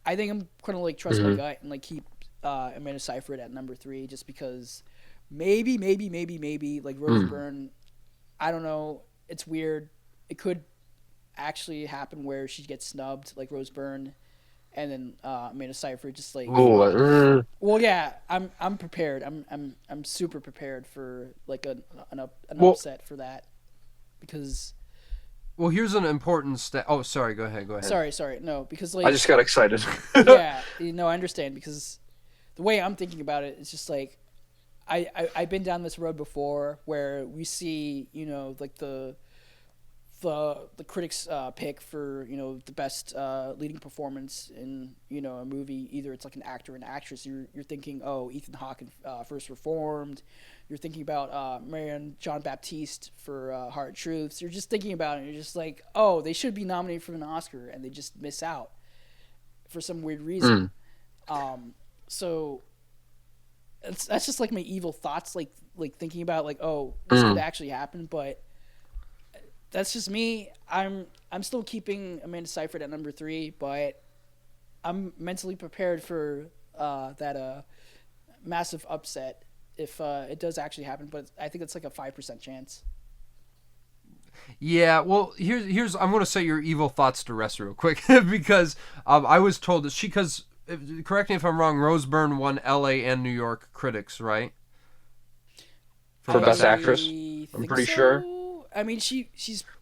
I think I'm gonna like trust my Hmm. gut and like keep Amanda Seyfried at number three just because maybe like Rose Mm. Byrne. I don't know. It's weird. It could actually happen where she gets snubbed like Rose Byrne, and then Amanda Seyfried just like. Ooh, Well, yeah, I'm prepared. I'm super prepared for like an Well, upset for that because well, here's an important step. Oh, sorry. Go ahead. Go ahead. sorry no because I like just got excited. yeah I understand because the way I'm thinking about it is just like I've been down this road before where we see like the critics pick for the best leading performance in a movie. Either it's like an actor or an actress. You're thinking, oh, Ethan Hawke in First Reformed. You're thinking about Marianne Jean Baptiste for Hard Truths. You're just thinking about it. And you're just like, oh, they should be nominated for an Oscar and they just miss out for some weird reason. Mm. So that's just like my evil thoughts, like thinking about like, oh, this could Mm. actually happen, but that's just me. I'm still keeping Amanda Seyfried at number three, but I'm mentally prepared for that massive upset if it does actually happen. But I think it's like a 5% chance. Yeah, well, here's I'm gonna say your evil thoughts to rest real quick because I was told that because correct me if I'm wrong, Rose Byrne won L.A. and New York critics, right, for For best best actress. actress, I I'm think pretty sure. so. I mean, she's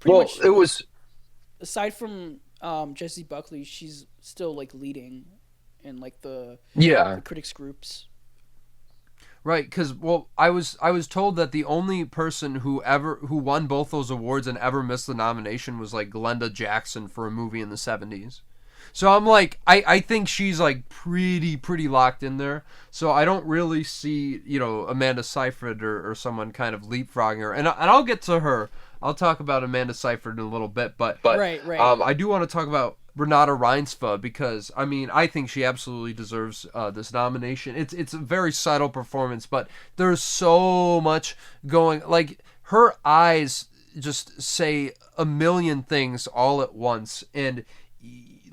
pretty Well, much it was. aside from Jessie Buckley, she's still like leading in like the Yeah. critics groups. Right, because well, I was told that the only person who won both those awards and ever missed the nomination was like Glenda Jackson for a movie in the '70s. So I'm like, I think she's like pretty locked in there. So I don't really see Amanda Seyfried or someone kind of leapfrogging her. And I'll get to her. I'll talk about Amanda Seyfried in a little bit, but But Right. I do want to talk about Renata Reinsva because I mean I think she absolutely deserves this nomination. It's a very subtle performance, but there's so much going. Like her eyes just say a million things all at once, and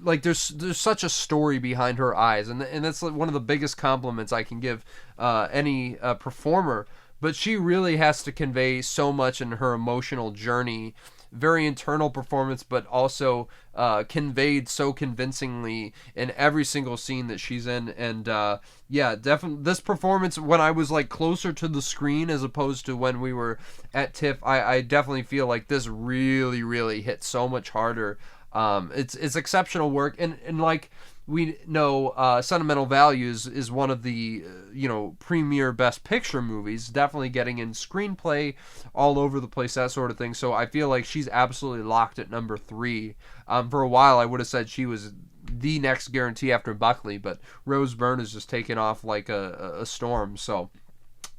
like there's such a story behind her eyes, and that's like one of the biggest compliments I can give any performer. But she really has to convey so much in her emotional journey, very internal performance, but also conveyed so convincingly in every single scene that she's in. And yeah, definitely this performance when I was like closer to the screen as opposed to when we were at TIFF, I definitely feel like this really hit so much harder. It's exceptional work, and like we know, Sentimental Values is one of the premier Best Picture movies, definitely getting in screenplay all over the place, that sort of thing. So I feel like she's absolutely locked at number three. For a while, I would have said she was the next guarantee after Buckley, but Rose Byrne is just taking off like a storm. So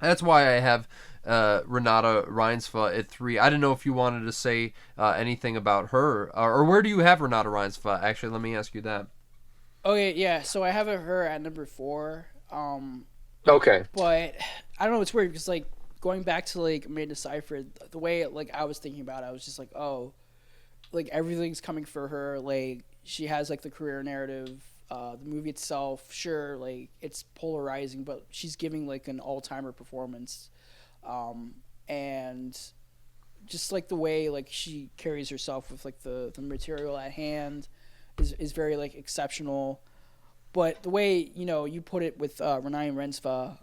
that's why I have Renata Reinsva at three. I didn't know if you wanted to say anything about her, or where do you have Renata Reinsva? Actually, let me ask you that. Okay, yeah. So I have her at number four. Okay. But I don't know. It's weird because like going back to like Amanda Seyfried, the way like I was thinking about it, I was just like, oh, like everything's coming for her. Like she has like the career narrative. The movie itself, sure, like it's polarizing, but she's giving like an all timer performance, and just like the way like she carries herself with like the material at hand is very like exceptional. But the way you put it with Renai Rensva,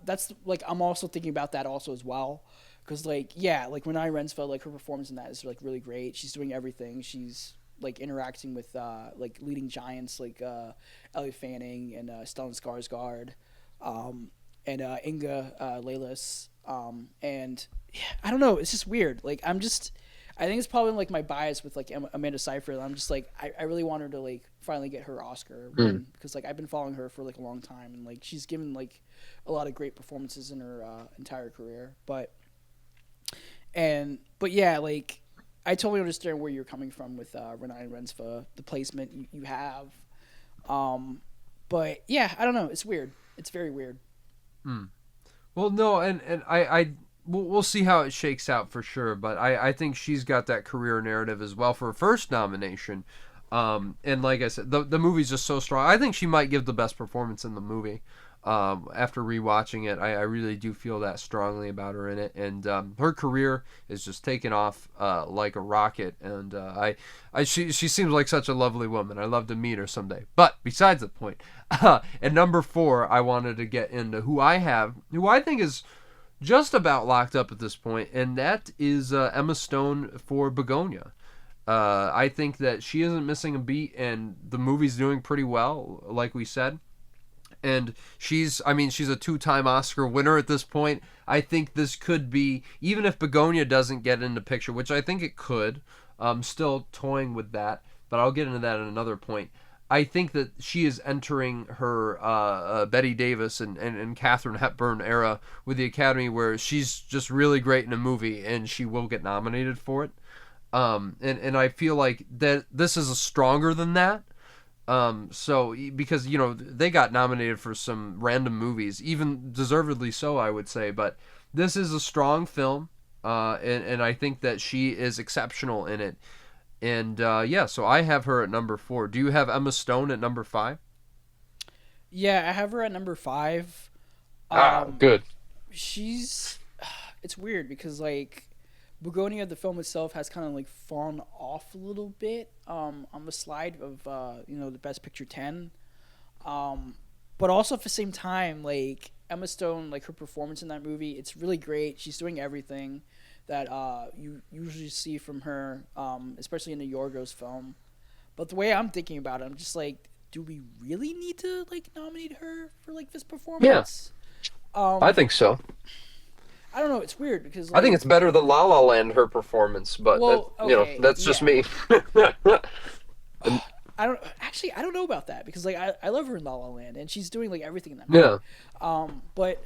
that's like I'm also thinking about that also as well, because like yeah, like Renai Rensva, like her performance in that is like really great. She's doing everything. She's like interacting with like leading giants like Elliot Fanning and Stellan Skarsgård, and Inga Leilis, and yeah, I don't know, it's just weird. Like I think it's probably like my bias with like Amanda Seyfried. I'm just like I really want her to like finally get her Oscar win, because like I've been following her for like a long time, and like she's given like a lot of great performances in her entire career. But yeah, like I totally understand where you're coming from with Renai Rensva, the placement you have. But yeah, I don't know. It's weird. It's very weird. Well, no, and we'll see how it shakes out for sure. But I think she's got that career narrative as well for her first nomination. And like I said, the movie's just so strong. I think she might give the best performance in the movie. After rewatching it, I really do feel that strongly about her in it, and her career is just taking off like a rocket. And she seems like such a lovely woman. I'd love to meet her someday. But besides the point, at number 4, I wanted to get into who I think is just about locked up at this point, and that is Emma Stone for Begonia. I think that she isn't missing a beat, and the movie's doing pretty well, like we said. And she's a 2-time Oscar winner at this point. I think this could be, even if Begonia doesn't get into picture, which I think it could, still toying with that, but I'll get into that at another point. I think that she is entering her Bette Davis and Katharine Hepburn era with the Academy, where she's just really great in a movie, and she will get nominated for it. And I feel like that this is stronger than that. So because they got nominated for some random movies, even deservedly so, I would say, but this is a strong film, and I think that she is exceptional in it. And so I have her at number 4. Do you have Emma Stone at number 5? Yeah, I have her at number 5. Good. It's weird because like Begonia, the film itself, has kind of like fallen off a little bit on the slide of the Best Picture 10, but also at the same time, like Emma Stone, like her performance in that movie, it's really great. She's doing everything that you usually see from her, especially in the Yorgos film. But the way I'm thinking about it, I'm just like, do we really need to like nominate her for like this performance? Yeah, I think so. I don't know. It's weird because like, I think it's better than La La Land, her performance, but that's just me. I don't know about that because like I love her in La La Land, and she's doing like everything in that movie. Yeah. But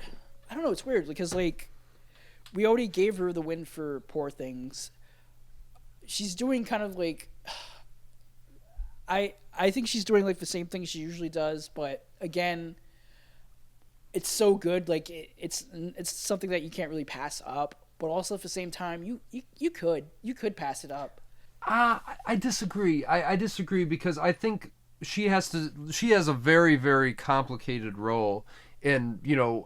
I don't know. It's weird because like we already gave her the win for Poor Things. She's doing kind of like I think she's doing like the same thing she usually does, but again, it's so good. Like it's something that you can't really pass up, but also at the same time, you could pass it up. I disagree. I disagree because I think she has a very, very complicated role in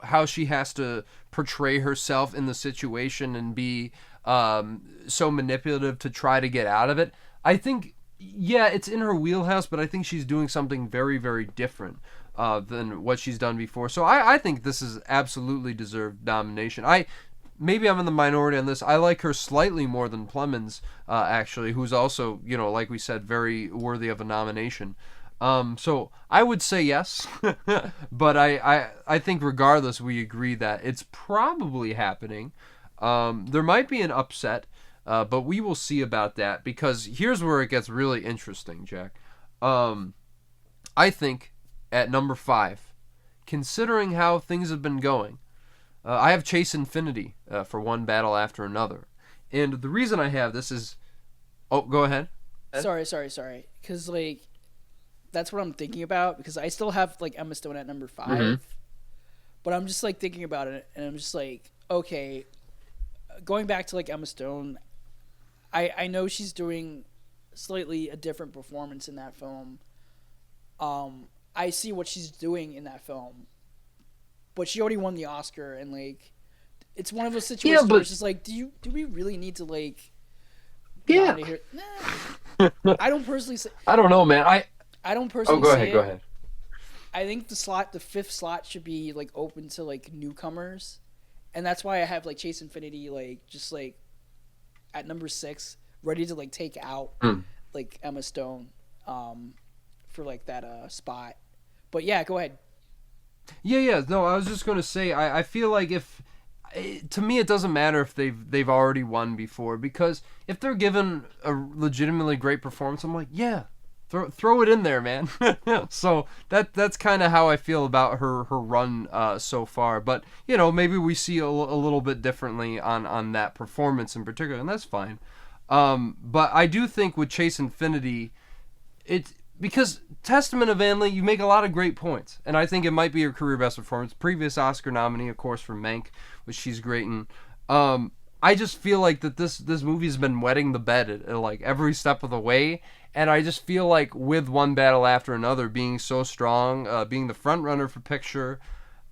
how she has to portray herself in the situation and be so manipulative to try to get out of it. I think it's in her wheelhouse, but I think she's doing something very, very different than what she's done before. So I think this is absolutely deserved nomination. Maybe I'm in the minority on this. I like her slightly more than Plemons, actually, who's also, like we said, very worthy of a nomination. So I would say yes, but I think regardless, we agree that it's probably happening. There might be an upset, but we will see about that, because here's where it gets really interesting, Jack. I think at number 5, considering how things have been going, I have Chase Infinity for One Battle After Another. And the reason I have this is... Oh, go ahead. Sorry. Because, like, that's what I'm thinking about, because I still have, like, Emma Stone at number 5. Mm-hmm. But I'm just, like, thinking about it, and I'm just like, okay, going back to, like, Emma Stone, I know she's doing slightly a different performance in that film. I see what she's doing in that film. But she already won the Oscar, and like, it's one of those situations where it's just like, do we really need to like? Yeah. Nah. I don't personally say. I don't know, man. I don't personally. Go ahead. I think the 5th slot should be like open to like newcomers, and that's why I have like Chase Infinity like just like at number 6, ready to like take out like Emma Stone for like that spot. But yeah, go ahead. Yeah. No, I was just gonna say I feel like if to me it doesn't matter if they've already won before, because if they're given a legitimately great performance, I'm like, yeah, throw it in there, man. So that's kind of how I feel about her run so far. But maybe we see a little bit differently on that performance in particular, and that's fine. But I do think with Chase Infinity, it's because Testament of Anne Lee, you make a lot of great points, and I think it might be her career best performance. Previous Oscar nominee, of course, for Mank, which she's great in. I just feel like that this movie's been wetting the bed at like every step of the way, and I just feel like with One Battle After Another being so strong, being the front runner for picture,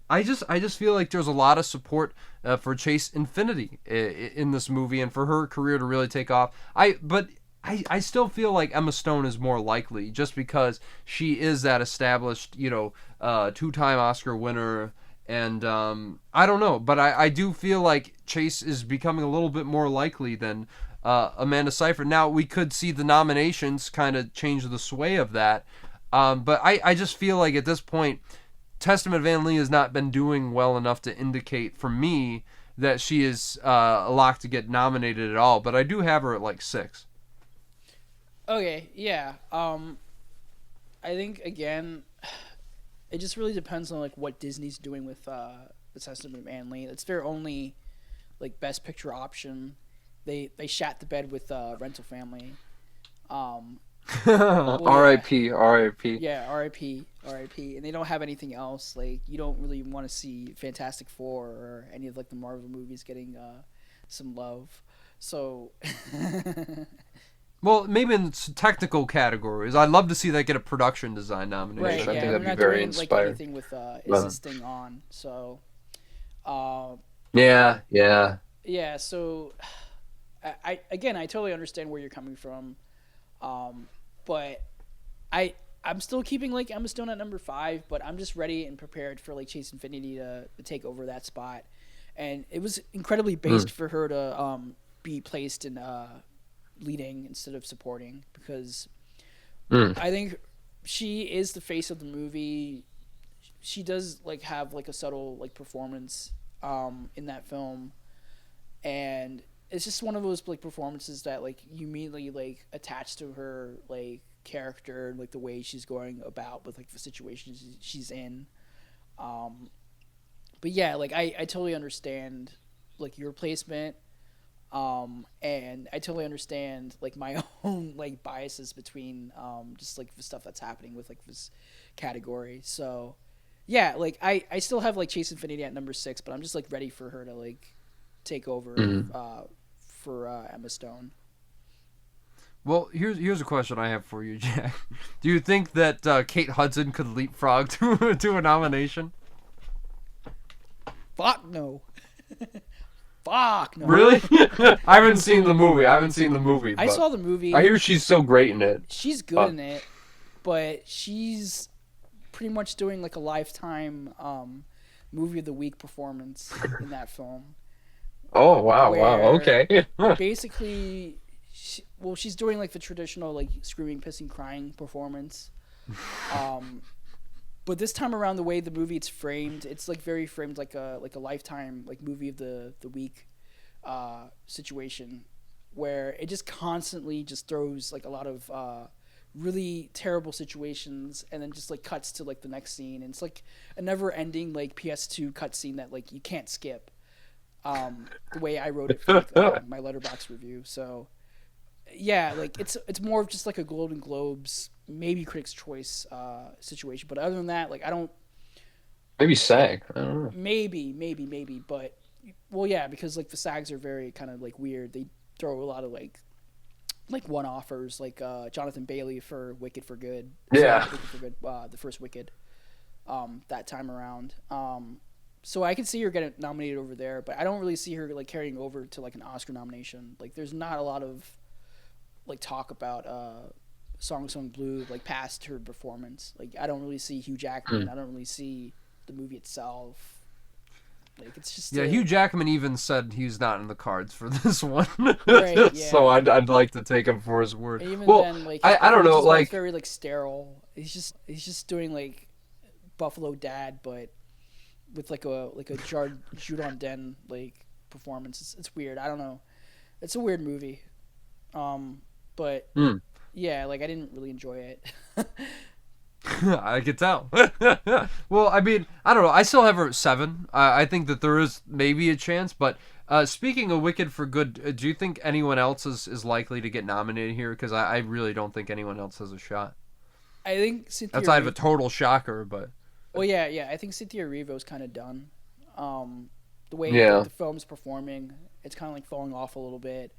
I just feel like there's a lot of support for Chase Infinity in this movie, and for her career to really take off. But I still feel like Emma Stone is more likely, just because she is that established, two-time Oscar winner. And I don't know, but I do feel like Chase is becoming a little bit more likely than Amanda Seyfried. Now, we could see the nominations kind of change the sway of that. But I just feel like at this point, Testament of Anne Lee has not been doing well enough to indicate for me that she is a lock to get nominated at all. But I do have her at like 6. Okay, yeah. I think again, it just really depends on like what Disney's doing with the Testament of Anne Lee. It's their only like best picture option. They shat the bed with Rental Family. R.I.P. R.I.P. Yeah, R.I.P. R.I.P. And they don't have anything else. Like you don't really want to see Fantastic Four or any of like the Marvel movies getting some love. So. Well, maybe in technical categories, I'd love to see that get a production design nomination. Right, I think yeah, that'd we're be not very doing inspiring. like anything with assisting on. So, Yeah. yeah. So, I totally understand where you're coming from, but I'm still keeping like Emma Stone at number 5, but I'm just ready and prepared for like Chase Infinity to take over that spot, and it was incredibly based for her to be placed in leading instead of supporting, because I think she is the face of the movie. She does like have like a subtle like performance in that film, and it's just one of those like performances that like you immediately like attach to her like character and like the way she's going about with like the situations she's in. But yeah, like I totally understand like your placement. And I totally understand like my own like biases between just like the stuff that's happening with like this category. So yeah, like I still have like Chase Infinity at number 6, but I'm just like ready for her to like take over for Emma Stone. Well, here's a question I have for you, Jack. Do you think that Kate Hudson could leapfrog to a nomination? Fuck no. Fuck no. Really? I haven't seen the movie. I saw the movie. I hear she's so great in it. She's good in it, but she's pretty much doing like a lifetime movie of the week performance in that film. Oh wow! Okay. Basically, she's doing like the traditional like screaming, pissing, crying performance. But this time around, the way the movie it's framed, it's like very framed like a lifetime like movie of the week situation, where it just constantly just throws like a lot of really terrible situations, and then just like cuts to like the next scene, and it's like a never ending like PS2 cutscene that like you can't skip. The way I wrote it for like, my Letterboxd review. So yeah, like it's more of just like a Golden Globes, maybe Critics' Choice situation. But other than that, like I don't. Maybe SAG. I don't know. Maybe, but well, yeah, because like the SAGs are very kind of like weird. They throw a lot of like one-offers, like Jonathan Bailey for Wicked for Good. Yeah. Wicked for Good, the first Wicked, that time around. So I can see her getting nominated over there, but I don't really see her like carrying over to like an Oscar nomination. Like there's not a lot of like talk about Song Sung Blue like past her performance. Like I don't really see Hugh Jackman. I don't really see the movie itself. Like it's just Hugh Jackman even said he's not in the cards for this one. Right, yeah. So I'd like to take him for his word. And even well, then, like I don't know, like very like sterile. He's just doing like Buffalo Dad, but with like a Judon Den like performance. It's weird. I don't know. It's a weird movie. But yeah, like I didn't really enjoy it. I could tell. Well, I mean, I don't know. I still have her at 7. I think that there is maybe a chance, but speaking of Wicked for Good, do you think anyone else is likely to get nominated here? Because I really don't think anyone else has a shot. I think Cynthia outside of a total shocker, but... Well, yeah. I think Cynthia Erivo's kind of done. The way the film's performing, it's kind of like falling off a little bit.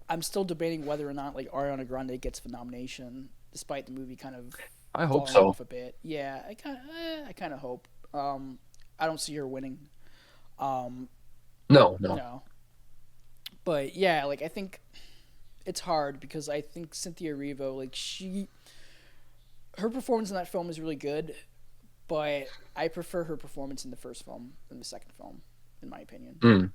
I'm still debating whether or not like Ariana Grande gets the nomination, despite the movie kind of I hope falling so. off a bit. Yeah, I kind of hope. I don't see her winning. No. But yeah, like I think it's hard because I think Cynthia Erivo, like her performance in that film is really good, but I prefer her performance in the first film than the second film, in my opinion.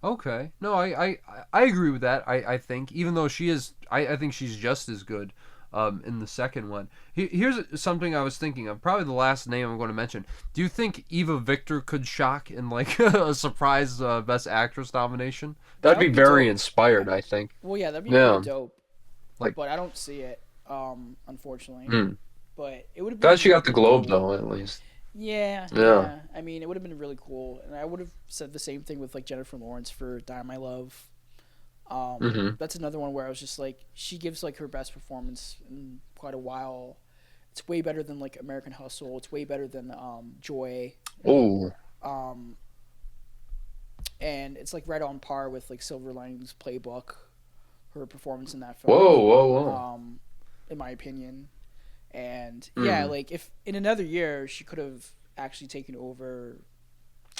Okay. No, I agree with that. I think, even though she is, I think she's just as good in the second one. Here's something I was thinking of. Probably the last name I'm going to mention. Do you think Eva Victor could shock in like a surprise Best Actress nomination? That'd be very dope. Inspired, I think. Well, yeah, that'd be pretty dope. Like, but I don't see it, unfortunately. But it would have been. Glad she got the Globe though, at least. Yeah. I mean, it would have been really cool, and I would have said the same thing with like Jennifer Lawrence for Die My Love. That's another one where I was just like, she gives like her best performance in quite a while. It's way better than like American Hustle. It's way better than Joy. Oh. And it's like right on par with like Silver Linings Playbook. Her performance in that film. Whoa. In my opinion. And yeah, like if in another year she could have actually taken over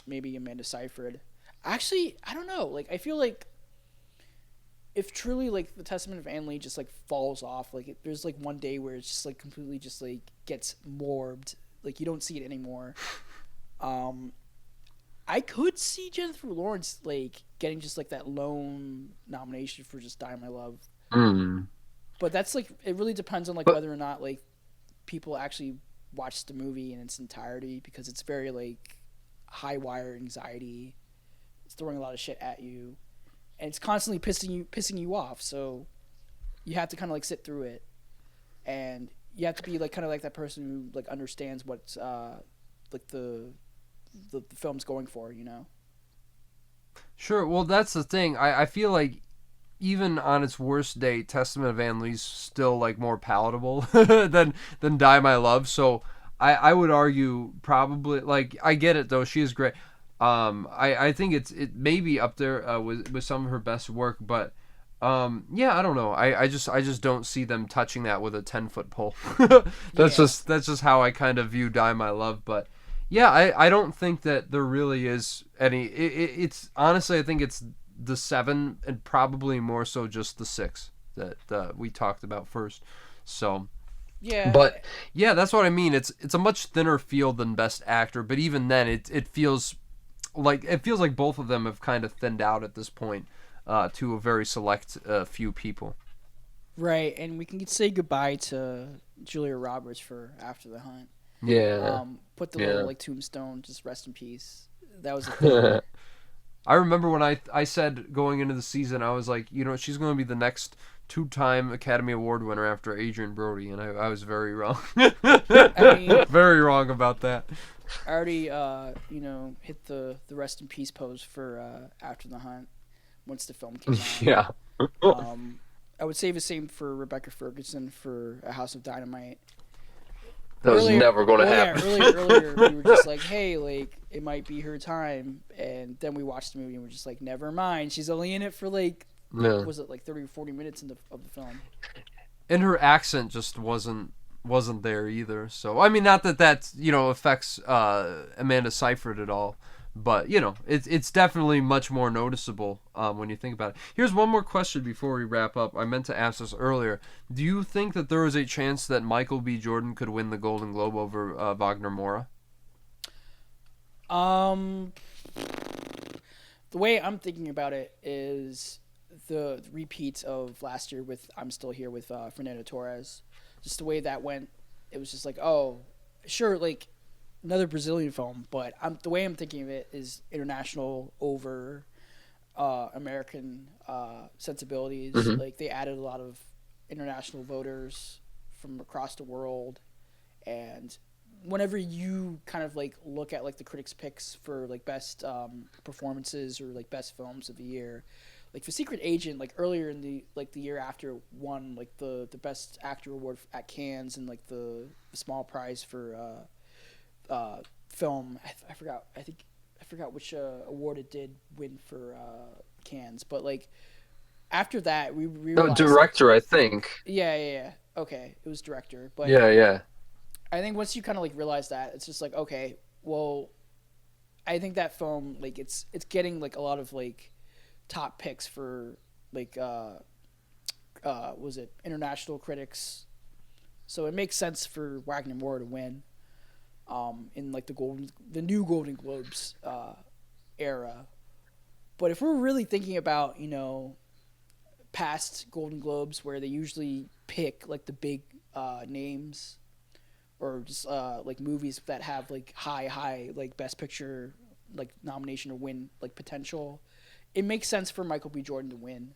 maybe Amanda Seyfried. Actually, I don't know. Like I feel like if truly like the Testament of Anne Lee just like falls off, like there's like one day where it's just like completely just like gets morbed, like you don't see it anymore. I could see Jennifer Lawrence like getting just like that lone nomination for just Die My Love. But that's like, it really depends on like whether or not like people actually watch the movie in its entirety, because it's very like high wire anxiety. It's throwing a lot of shit at you, and it's constantly pissing you off. So you have to kind of like sit through it, and you have to be like kind of like that person who like understands what's like the film's going for, you know? Sure. Well, that's the thing. I feel like even on its worst day, Testament of Anne Lee's still like more palatable than Die My Love. So I would argue probably, like, I get it though, she is great. I think it may be up there with some of her best work, but yeah, I don't know. I just don't see them touching that with a 10-foot pole. That's just how I kind of view Die My Love. But yeah, I don't think that there really is any. It's honestly, I think it's the 7 and probably more so just the 6 that we talked about first. So yeah, but yeah, that's what I mean. It's a much thinner field than Best Actor, but even then, it feels like both of them have kind of thinned out at this point to a very select few people. Right, and we can say goodbye to Julia Roberts for After the Hunt. Yeah. Put the little like tombstone, just rest in peace. That was a thing. I remember when I said going into the season, I was like, she's going to be the next 2-time Academy Award winner after Adrian Brody, and I was very wrong. I mean, very wrong about that. I already, hit the rest in peace pose for After the Hunt once the film came out. Yeah. I would say the same for Rebecca Ferguson for A House of Dynamite. That was never going to happen. Yeah, earlier we were just like, hey, like, it might be her time. And then we watched the movie and we're just like, never mind. She's only in it for like, was it like 30 or 40 minutes of the film? And her accent just wasn't there either. So, I mean, not that affects Amanda Seyfried at all. But, it's definitely much more noticeable when you think about it. Here's one more question before we wrap up. I meant to ask this earlier. Do you think that there is a chance that Michael B. Jordan could win the Golden Globe over Wagner Moura? Um, the way I'm thinking about it is the repeat of last year with I'm Still Here with Fernando Torres. Just the way that went, it was just like, oh, sure, like another Brazilian film, but the way I'm thinking of it is international over American sensibilities. Mm-hmm. Like they added a lot of international voters from across the world, and whenever you kind of like look at like the critics picks for like best performances or like best films of the year, like for Secret Agent, like earlier in the year after won like the best actor award at Cannes, and like the small prize for film. I forgot. I forgot which award it did win for Cannes, but like after that we No, realized. director, I think. Yeah. Okay, it was director, but Yeah. I think once you kind of like realize that, it's just like, okay, well, I think that film like it's getting like a lot of like top picks for like was it international critics, so it makes sense for Wagner Moore to win in like the new Golden Globes era. But if we're really thinking about, you know, past Golden Globes where they usually pick like the big names, or just like movies that have like high like best picture like nomination or win like potential, it makes sense for Michael B. Jordan to win.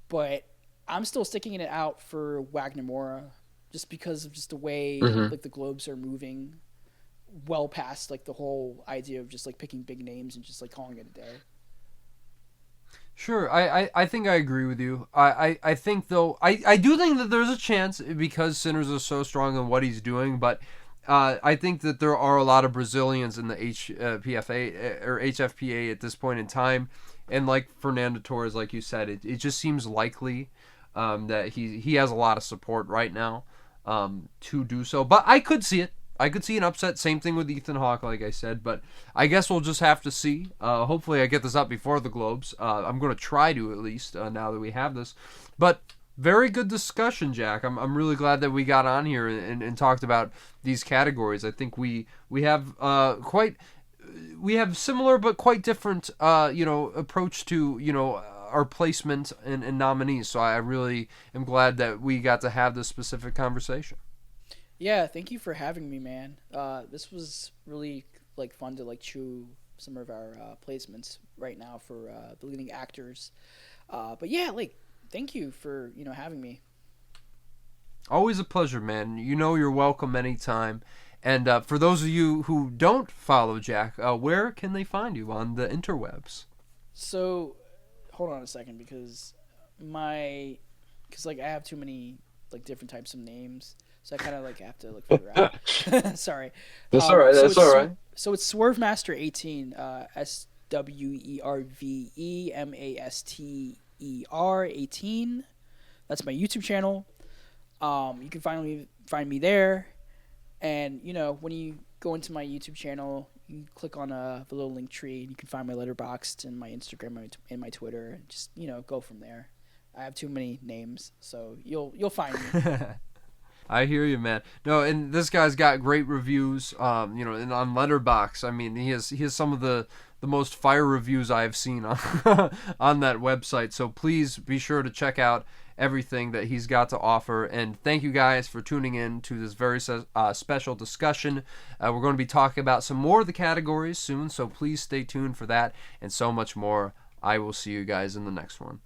But I'm still sticking it out for Wagner Moura just because of just the way Mm-hmm. like the Globes are moving well past like the whole idea of just like picking big names and just like calling it a day. Sure, I think I agree with you. I think, though, I do think that there's a chance because Sinners is so strong in what he's doing, but I think that there are a lot of Brazilians in the PFA or HFPA at this point in time. And like Fernando Torres, like you said, it just seems likely that he has a lot of support right now to do so. But I could see it. I could see an upset. Same thing with Ethan Hawke, like I said. But I guess we'll just have to see. Hopefully, I get this up before the Globes. I'm going to try to, at least, now that we have this. But very good discussion, Jack. I'm really glad that we got on here and talked about these categories. I think we have we have similar but quite different approach to our placement and nominees. So I really am glad that we got to have this specific conversation. Yeah, thank you for having me, man. This was really like fun to like chew some of our placements right now for the leading actors. But yeah, like thank you for having me. Always a pleasure, man. You know you're welcome anytime. And for those of you who don't follow Jack, where can they find you on the interwebs? So, hold on a second because like I have too many like different types of names, so I kind of like have to like figure out. Sorry. That's all right. So That's all right. So it's Swervemaster 18, SWERVEMASTER 18. That's my YouTube channel. You can find me there, and when you go into my YouTube channel, you click on the little link tree, and you can find my Letterboxd and my Instagram and my Twitter, and just go from there. I have too many names, so you'll find me. I hear you, man. No, and this guy's got great reviews. And on Letterboxd, I mean, he has some of the most fire reviews I've seen on on that website. So please be sure to check out everything that he's got to offer. And thank you guys for tuning in to this very special discussion. We're going to be talking about some more of the categories soon, so please stay tuned for that and so much more. I will see you guys in the next one.